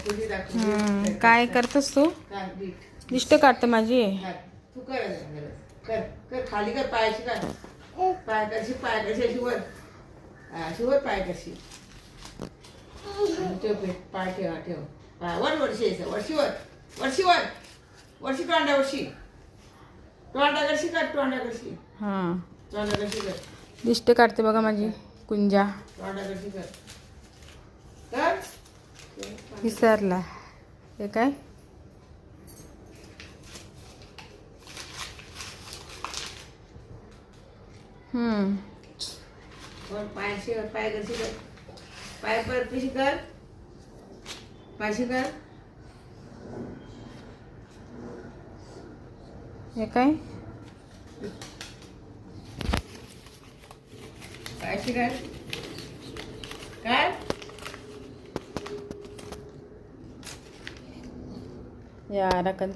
तुझी दाखव. काय करतोस तू? काय बीट दिष्ट काढते माझी. तू कर कर कर खाली कर पायाशी कर. पाय करशी अशी वर. अशी वर पाय करशी. ठेव पाय ठेव पाय वर वर्षी यायचं वर्षी तोंडा करशी कर तोंडा करशी कर. दिष्ट काढते बघा माझी कुंजा. तोंडा करशी कर विसरला. हे काय? पायशी पाय करशी कर. पाय पर कशी कर. पायशी कर. हे काय? पायशी कर. काय यार